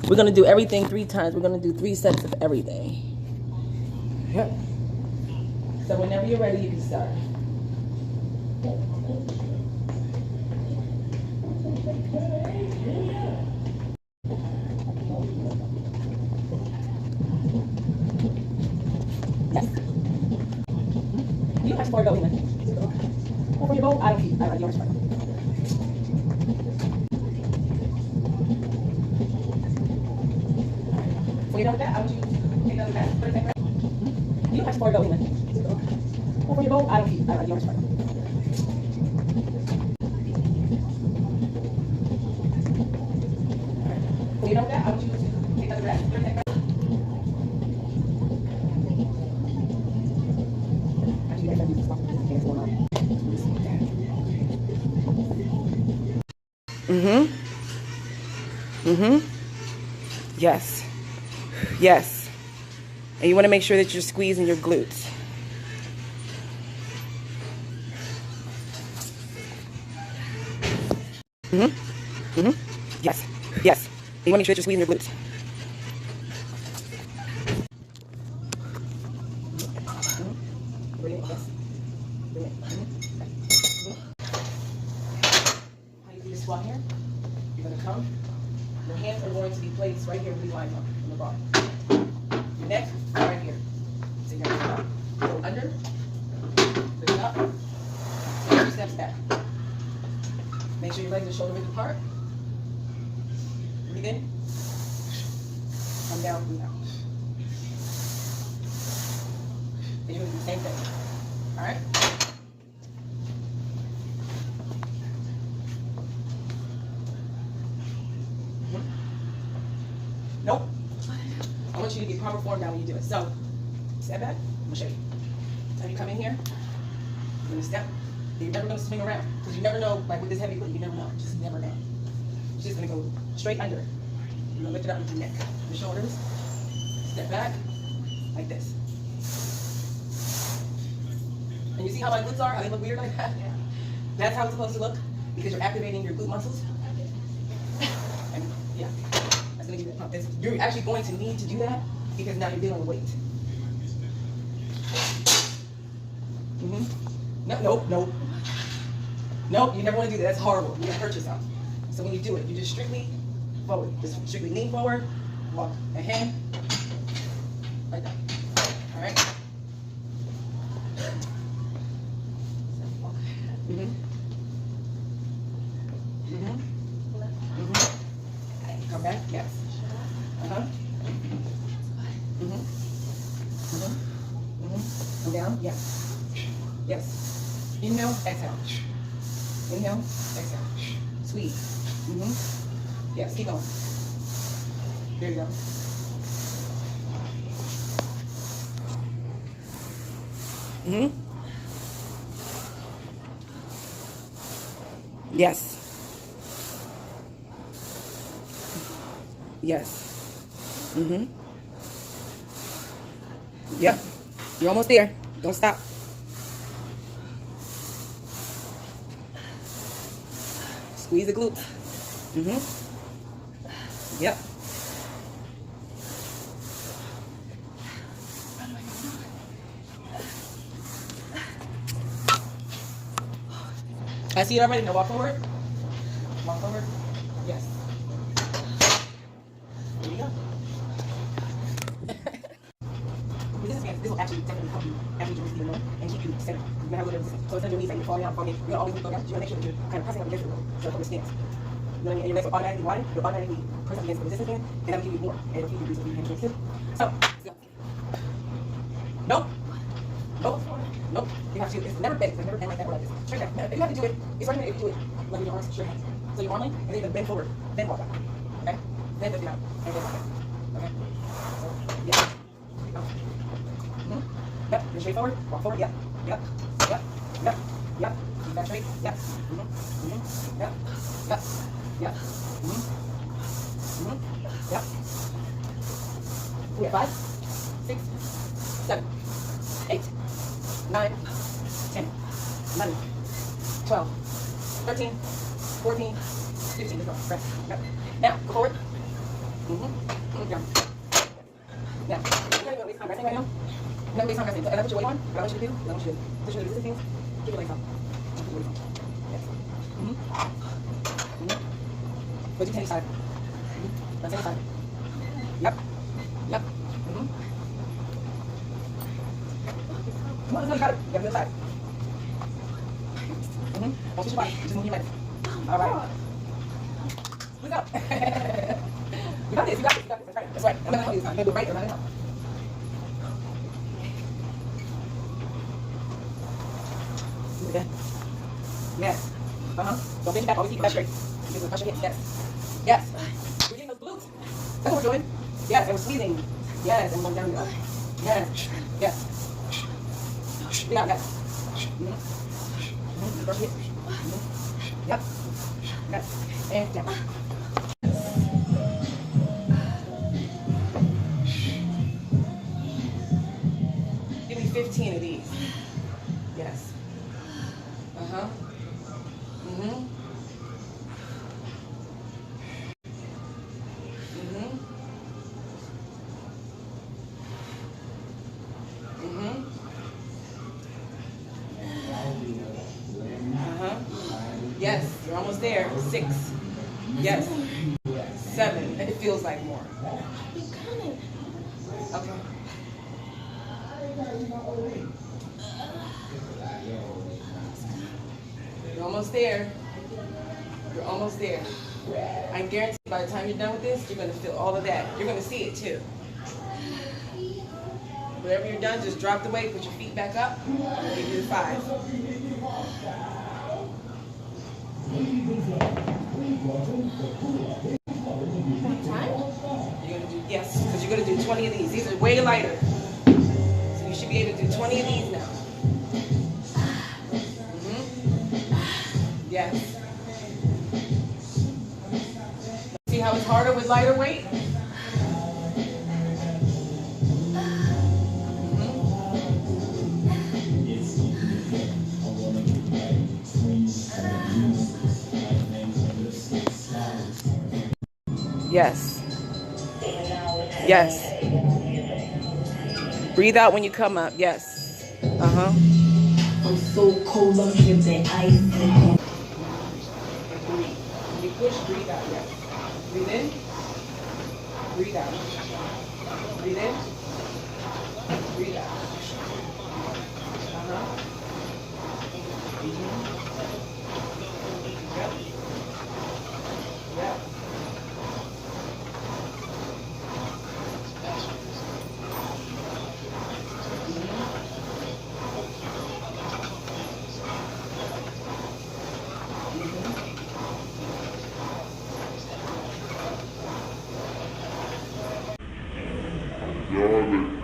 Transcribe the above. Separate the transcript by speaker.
Speaker 1: We're going to do everything 3 times. We're going to do 3 sets of everything. Yep. So whenever you're ready, you can start. Yes. You don't have to go either. Before you go, I don't keep. I don't start. When you're done with that, I want you to take another pass. Put it back right. You don't have to go either. Before you go, I don't keep. I don't start. When you're done with that, I want you to take another pass. Put it back right. Yes. Yes. And you want to make sure that you're squeezing your glutes. Yes. Yes. And you want to make sure that you're squeezing your glutes. Brilliant. Yes. Brilliant. How you do this squat here? You're going to come. Your hands are going to be placed right here where these lines are on the bar. Your neck is right here. So you're going to go under, lift up, take 2 steps back. Make sure your legs are shoulder width apart. Breathe in. Come down, breathe out. And you're going to do the same thing. All right? Nope. I want you to get proper form down when you do it. So, step back. I'm going to show you. Time you come in here, you're going to step. You're never going to swing around. Because you never know, like with this heavy foot, you never know. Just never know. You're just going to go straight under. You're going to lift it up with your neck. Your shoulders. Step back. Like this. And you see how my glutes are? How they look weird like that? Yeah. That's how it's supposed to look. Because you're activating your glute muscles. And yeah. You're actually going to need to do that because now you're dealing with weight. No, nope, nope. Nope, you never want to do that. That's horrible. You're going to hurt yourself. So when you do it, you just strictly forward. Just strictly lean forward, walk ahead, like that. All right? Come back, yes. Come down, yes. Yes. Inhale, exhale. Inhale, exhale. Squeeze. Yes, keep going. There you go. Yes. Yes. Yep. You're almost there. Don't stop. Squeeze the glutes. Yep. I see it already. Now walk forward. Walk forward. Yes. Here we go. This will actually definitely help you after you receive more and keep you centered. You're going to have a little resistance. So instead of your knees like falling down, you're going to always go down. You're going to make sure that you're kind of pressing up against the wall. So from your stance. You know what I mean? And your legs will automatically widen. You'll automatically press up against the resistance band, and that'll give you more. And it'll keep you breathing your hamstrings too. So, let's go. Nope. Nope. Nope. You have to. It's never bent. It's never bent like that or like this. Straight down. You have to do it. It's recommended if you do it like with your arms straight out. So your arm length, and then you bend forward. Then walk out. Okay? Then lift it out. And then walk out. Okay? So, yeah. Yep. Then straight forward. Walk forward. Yep. Yep. Yep. Yep. Yep. Keep that straight. Yep. Yep. Yep. Yep. Yep. We have 5, 6, 7, 8, 9, 10, 11, 12, 13, 14, 15. Let's go. Rest. Yep. Now, go forward. Yeah. Yeah. You're not even waste time resting right now. You're not waste time resting. So as I put your weight on, what I want you to do is I want you to push your resistance things. Keep your legs up. Keep your weight on. Yes. Go to tennis side. That's any side. Yep. Yep. Come on, let's go. You got it. You got the other side. Don't switch your body. Just move your legs. All right. Squeeze up. You got this. You got this. You got this. That's right. That's right. I'm gonna help you this time. You're gonna do it right. I'm gonna help. Okay. Yes. Don't bend your back. Always keep your back straight. You're gonna push your hips. Yes. Yes. We're getting those glutes. That's what we're doing. Yes. And we're squeezing. Yes. And going down. Yes. Yes. Breathe out. Yes. Brush your hips. Yep. Yes. And down. Give me 15 of these. Yes. Yes, you're almost there. 6. Yes. 7. It feels like more. Okay. You're almost there. You're almost there. I guarantee by the time you're done with this, you're going to feel all of that. You're going to see it too. Whenever you're done, just drop the weight, put your feet back up, and give you the 5. You're gonna do, yes, because you're gonna do 20 of these. These are way lighter. So you should be able to do 20 of these now. Yes. See how it's harder with lighter weight? Yes. Yes. Breathe out when you come up. Yes.
Speaker 2: I'm so cold, I'm dripping ice.
Speaker 1: When you push, breathe out. Yes. Breathe in. Breathe out. Breathe in. Breathe out. Yep. Yep.
Speaker 3: Y'all